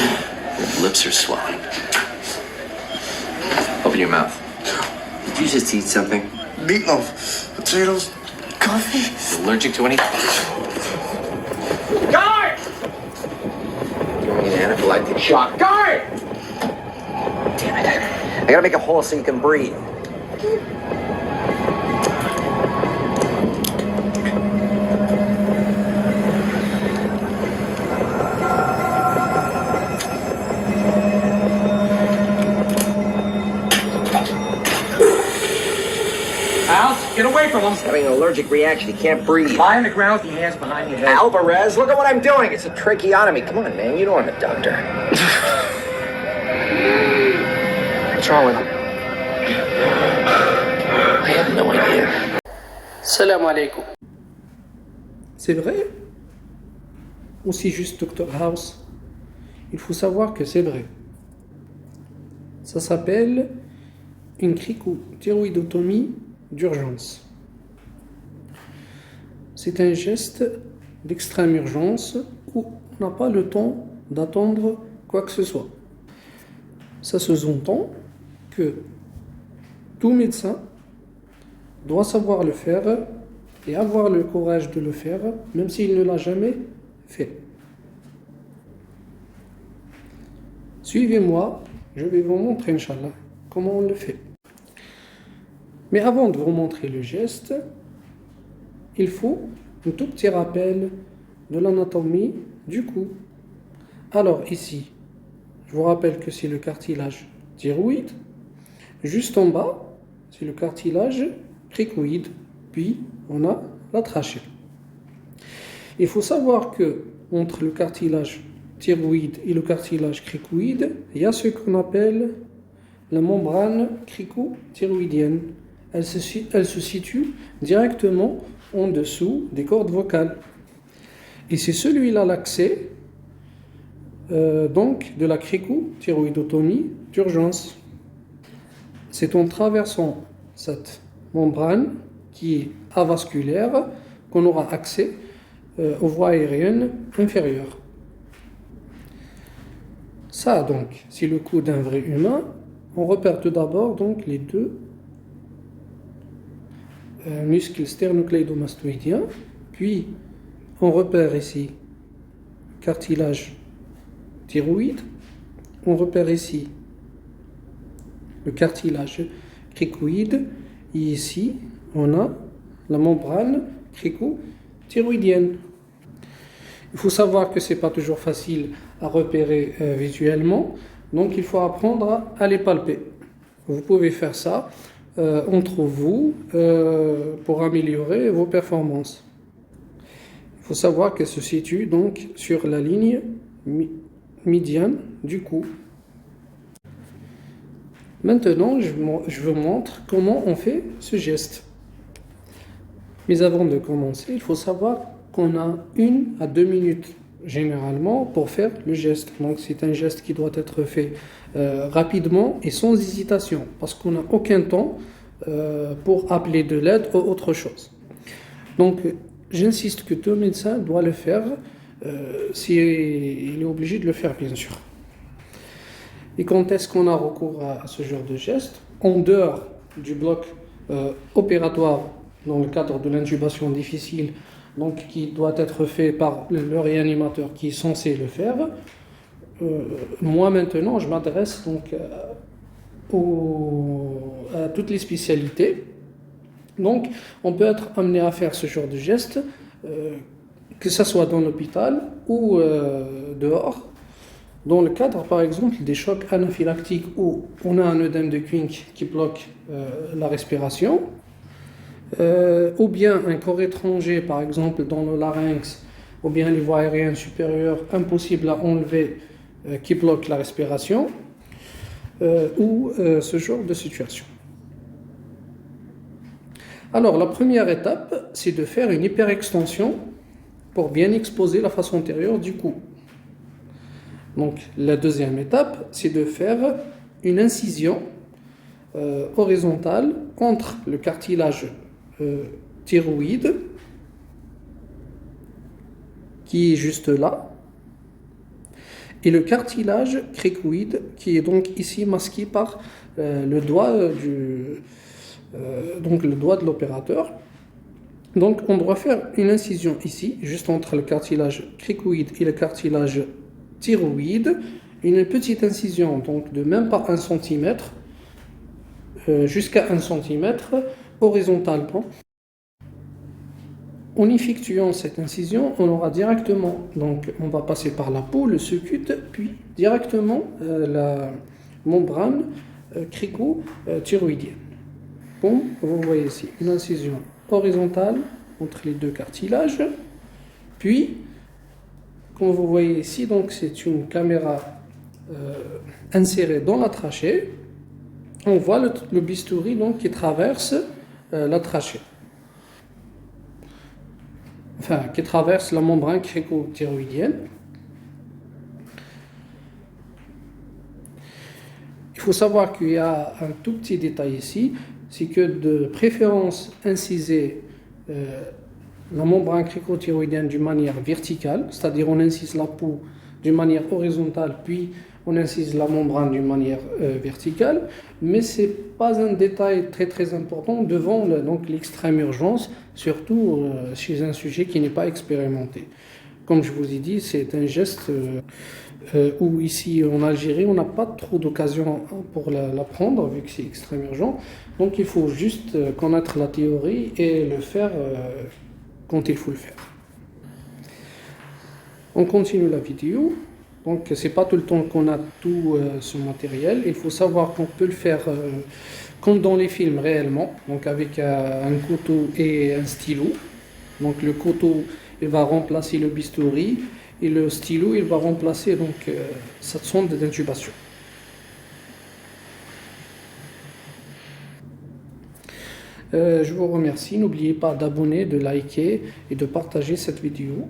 Your lips are swelling. Open your mouth. Did you just eat something? Meatloaf, potatoes, coffee. You allergic to anything? Guard! You want me an anaphylactic shock? Guard! Damn it. I gotta make a hole so you can breathe. Get away from him. He's having an allergic reaction. He can't breathe. Lie on the ground with your hands behind your head. Alvarez, look at what I'm doing. It's a tracheotomy. Come on, man. You know I'm a doctor. What's wrong with him? I have no idea. Salam alaikum. C'est vrai? Aussi juste Dr House? Il faut savoir que c'est vrai. Ça s'appelle une cricothyroïdotomie d'urgence. C'est un geste d'extrême urgence où on n'a pas le temps d'attendre quoi que ce soit. Ça se sous-entend que tout médecin doit savoir le faire et avoir le courage de le faire, même s'il ne l'a jamais fait. Suivez-moi, je vais vous montrer, Inch'Allah, comment on le fait. Mais avant de vous montrer le geste, il faut un tout petit rappel de l'anatomie du cou. Alors ici, je vous rappelle que c'est le cartilage thyroïde. Juste en bas, c'est le cartilage cricoïde. Puis, on a la trachée. Il faut savoir que entre le cartilage thyroïde et le cartilage cricoïde, il y a ce qu'on appelle la membrane cricothyroïdienne. Elle se situe directement en dessous des cordes vocales. Et c'est celui-là l'accès donc de la cricothyroïdotomie d'urgence. C'est en traversant cette membrane qui est avasculaire qu'on aura accès aux voies aériennes inférieures. Ça donc, c'est le cou d'un vrai humain. On repère tout d'abord donc les deux muscles sternocleidomastoïdiens, puis on repère ici cartilage thyroïde, on repère ici le cartilage cricoïde, et ici on a la membrane cricothyroïdienne. Il faut savoir que c'est pas toujours facile à repérer visuellement, donc il faut apprendre à les palper. Vous pouvez faire ça entre vous pour améliorer vos performances. Il faut savoir qu'elle se situe donc sur la ligne médiane du cou. Maintenant, je vous montre comment on fait ce geste. Mais avant de commencer, il faut savoir qu'on a 1 à 2 minutes généralement pour faire le geste. Donc c'est un geste qui doit être fait rapidement et sans hésitation, parce qu'on n'a aucun temps pour appeler de l'aide ou autre chose. Donc j'insiste que tout médecin doit le faire s'il est obligé de le faire, bien sûr. Et quand est-ce qu'on a recours à ce genre de geste? En dehors du bloc opératoire, dans le cadre de l'intubation difficile, donc qui doit être fait par le réanimateur qui est censé le faire. Moi maintenant, je m'adresse donc à toutes les spécialités. Donc, on peut être amené à faire ce genre de geste, que ce soit dans l'hôpital ou dehors. Dans le cadre, par exemple, des chocs anaphylactiques où on a un œdème de Quincke qui bloque la respiration, ou bien un corps étranger, par exemple, dans le larynx, ou bien les voies aériennes supérieures impossibles à enlever qui bloquent la respiration, ou ce genre de situation. Alors, la première étape, c'est de faire une hyperextension pour bien exposer la face antérieure du cou. Donc, la deuxième étape, c'est de faire une incision horizontale entre le cartilage thyroïde, qui est juste là, et le cartilage cricoïde qui est donc ici masqué par le doigt donc le doigt de l'opérateur. Donc on doit faire une incision ici, juste entre le cartilage cricoïde et le cartilage thyroïde, une petite incision donc de même pas 1 cm jusqu'à 1 cm horizontalement. En effectuant cette incision, on aura directement, donc on va passer par la peau, le succute, puis directement la membrane crico-thyroïdienne. Bon, vous voyez ici une incision horizontale entre les deux cartilages, puis, comme vous voyez ici, donc c'est une caméra insérée dans la trachée. On voit le bistouri donc qui traverse la trachée. Enfin, qui traverse la membrane crico-thyroïdienne. Il faut savoir qu'il y a un tout petit détail ici, c'est que de préférence inciser la membrane crico-thyroïdienne d'une manière verticale, c'est-à-dire on incise la peau d'une manière horizontale, puis on incise la membrane d'une manière verticale, mais ce n'est pas un détail très très important devant l'extrême urgence, surtout chez un sujet qui n'est pas expérimenté. Comme je vous ai dit, c'est un geste où ici en Algérie, on n'a pas trop d'occasion pour l'apprendre, vu que c'est extrêmement urgent. Donc il faut juste connaître la théorie et le faire quand il faut le faire. On continue la vidéo. Donc c'est pas tout le temps qu'on a tout ce matériel. Il faut savoir qu'on peut le faire comme dans les films réellement, donc avec un couteau et un stylo. Donc le couteau il va remplacer le bistouri et le stylo il va remplacer donc cette sonde d'intubation. Je vous remercie. N'oubliez pas d'abonner, de liker et de partager cette vidéo.